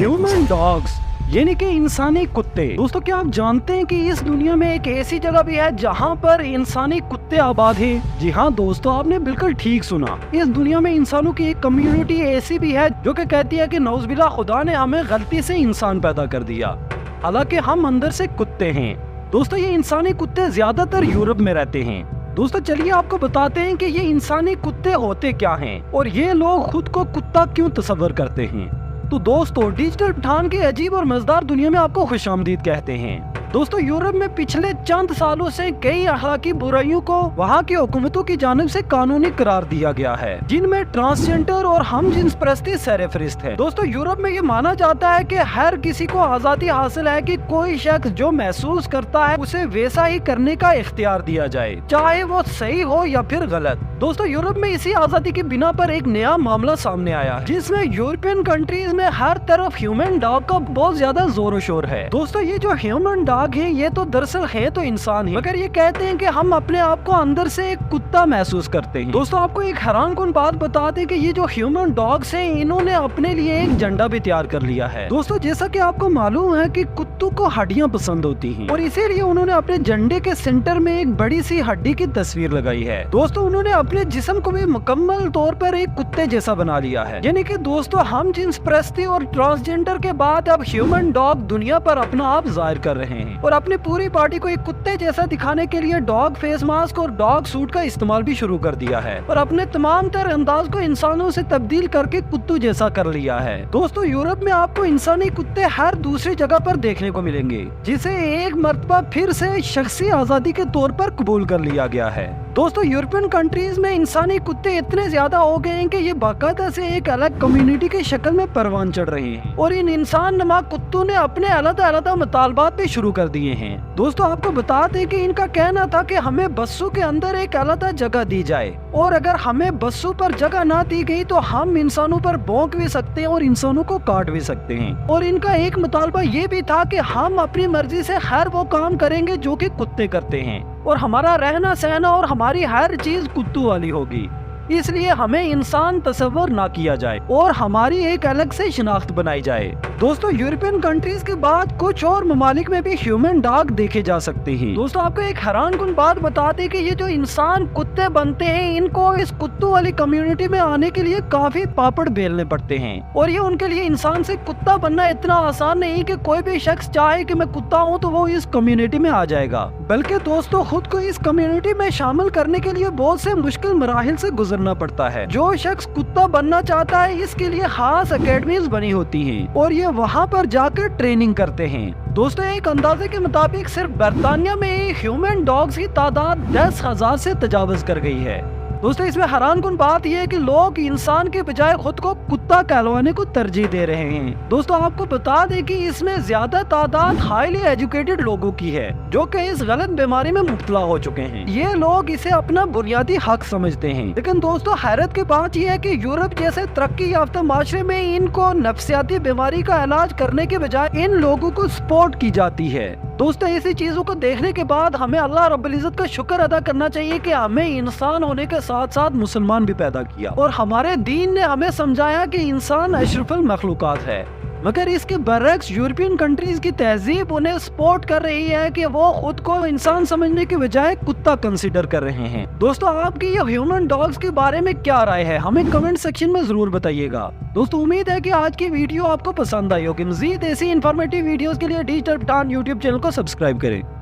Human dogs यानी कि इंसानी कुत्ते। दोस्तों क्या आप जानते हैं कि इस दुनिया में एक ऐसी जगह भी है जहां पर इंसानी कुत्ते आबाद हैं? जी हाँ दोस्तों, आपने बिल्कुल ठीक सुना। इस दुनिया में इंसानों की एक कम्युनिटी ऐसी भी है जो कि कहती है कि नौज़बिल्ला खुदा ने हमें गलती से इंसान पैदा कर दिया, हालांकि हम अंदर से कुत्ते हैं। दोस्तों ये इंसानी कुत्ते ज्यादातर यूरोप में रहते हैं। दोस्तों चलिए आपको बताते हैं कि ये इंसानी कुत्ते होते क्या हैं और ये लोग खुद को कुत्ता क्यों तस्वर करते हैं। तो दोस्तों डिजिटल पठान की अजीब और मजेदार दुनिया में आपको खुशामदीद कहते हैं। दोस्तों यूरोप में पिछले चंद सालों से कई अखलाकी बुराइयों को वहाँ की हुकूमतों की जानिब से कानूनी करार दिया गया है, जिनमें ट्रांसजेंडर और हम जिन्स परस्ती सरफहरिस्त है। दोस्तों यूरोप में ये माना जाता है कि हर किसी को आजादी हासिल है कि कोई शख्स जो महसूस करता है उसे वैसा ही करने का इख्तियार दिया जाए, चाहे वो सही हो या फिर गलत। दोस्तों यूरोप में इसी आजादी की बिना पर एक नया मामला सामने आया है, जिसमें यूरोपियन कंट्रीज में हर तरफ ह्यूमन डॉग का बहुत ज्यादा जोर शोर है। दोस्तों ये जो ह्यूमन डॉग है ये तो दरअसल है तो इंसान ही, मगर ये कहते हैं कि हम अपने आप को अंदर से एक कुत्ता महसूस करते हैं। दोस्तों आपको एक हैरानकुन बात बता दें कि ये जो ह्यूमन डॉग्स हैं इन्होंने अपने लिए एक झंडा भी तैयार कर लिया है। दोस्तों जैसा कि आपको मालूम है कि कुत्तों को हड्डियां पसंद होती हैं और इसीलिए उन्होंने अपने झंडे के सेंटर में एक बड़ी सी हड्डी की तस्वीर लगाई है। दोस्तों उन्होंने अपने जिस्म को भी मुकम्मल तौर पर एक कुत्ते जैसा बना लिया है, यानी कि दोस्तों हम जिन्स परस्ती और ट्रांसजेंडर के बाद अब ह्यूमन डॉग दुनिया पर अपना आप जाहिर कर रहे हैं और अपनी पूरी पार्टी को एक कुत्ते जैसा दिखाने के लिए डॉग फेस मास्क और डॉग सूट का इस्तेमाल भी शुरू कर दिया है और अपने तमाम तर अंदाज को इंसानों से तब्दील करके कुत्तों जैसा कर लिया है। दोस्तों यूरोप में आपको इंसानी कुत्ते हर दूसरी जगह पर देखने को मिलेंगे, जिसे एक मर्तबा फिर से शख्सी आजादी के तौर पर कबूल कर लिया गया है। दोस्तों यूरोपियन कंट्रीज में इंसानी कुत्ते इतने ज्यादा हो गए हैं कि ये बाकायदा से एक अलग कम्युनिटी की शक्ल में परवान चढ़ रहे हैं और इन इंसान नमा कुत्तों ने अपने अलग-अलग मुतालबात भी शुरू कर दिए हैं। दोस्तों आपको बता दें कि इनका कहना था कि हमें बसों के अंदर एक अलग जगह दी जाए और अगर हमें बसों पर जगह ना दी गई तो हम इंसानों पर भौंक भी सकते हैं और इंसानों को काट भी सकते हैं। और इनका एक मुतालबा ये भी था कि हम अपनी मर्जी से हर वो काम करेंगे जो कि कुत्ते करते हैं और हमारा रहना सहना और हमारी हर चीज कुत्तों वाली होगी, इसलिए हमें इंसान तस्वर ना किया जाए और हमारी एक अलग से शिनाख्त बनाई जाए। दोस्तों यूरोपियन कंट्रीज के बाद कुछ और ममालिक में भी ह्यूमन डॉग देखे जा सकते हैं। दोस्तों आपको एक हैरानकुन बात बता दें कि ये जो इंसान कुत्ते बनते हैं इनको इस कुत्तों वाली कम्युनिटी में आने के लिए काफी पापड़ बेलने पड़ते हैं और ये उनके लिए इंसान से कुत्ता बनना इतना आसान नहीं कि कोई भी शख्स चाहे कि मैं कुत्ता हूँ तो वो इस कम्युनिटी में आ जाएगा, बल्कि दोस्तों खुद को इस कम्युनिटी में शामिल करने के लिए बहुत से मुश्किल मराहिल से गुजरना पड़ता है। जो शख्स कुत्ता बनना चाहता है इसके लिए खास अकेडमीज बनी होती हैं और ये वहाँ पर जाकर ट्रेनिंग करते हैं। दोस्तों एक अंदाजे के मुताबिक सिर्फ बर्तानिया में ह्यूमन डॉग्स की तादाद 10,000 से तजावज कर गई है। दोस्तों इसमें हैरानकुन बात यह है कि लोग इंसान के बजाय खुद को कुत्ता कहलवाने को तरजीह दे रहे हैं। दोस्तों आपको बता दें कि इसमें ज्यादा तादाद हाईली एजुकेटेड लोगों की है जो कि इस गलत बीमारी में मुब्तला हो चुके हैं। ये लोग इसे अपना बुनियादी हक समझते हैं, लेकिन दोस्तों हैरत की बात यह है कि यूरोप जैसे तरक्की याफ्ता माशरे में इनको नफ्सियाती बीमारी का इलाज करने के बजाय इन लोगों को सपोर्ट की जाती है। दोस्तों ऐसी चीजों को देखने के बाद हमें अल्लाह रब्बुल इज्जत का शुक्र अदा करना चाहिए कि हमें इंसान होने के साथ साथ मुसलमान भी पैदा किया और हमारे दीन ने हमें समझाया कि इंसान अशरफुल मखलूकात है। मगर इसके बरक्स यूरोपियन कंट्रीज की तहजीब उन्हें सपोर्ट कर रही है कि वो खुद को इंसान समझने के बजाय कुत्ता कंसीडर कर रहे हैं। दोस्तों आपकी ये ह्यूमन डॉग्स के बारे में क्या राय है, हमें कमेंट सेक्शन में जरूर बताइएगा। दोस्तों उम्मीद है कि आज की वीडियो आपको पसंद आई होगी। मजीद ऐसी इन्फॉर्मेटिव वीडियोस के लिए डिजिटल पठान यूट्यूब चैनल को सब्सक्राइब करें।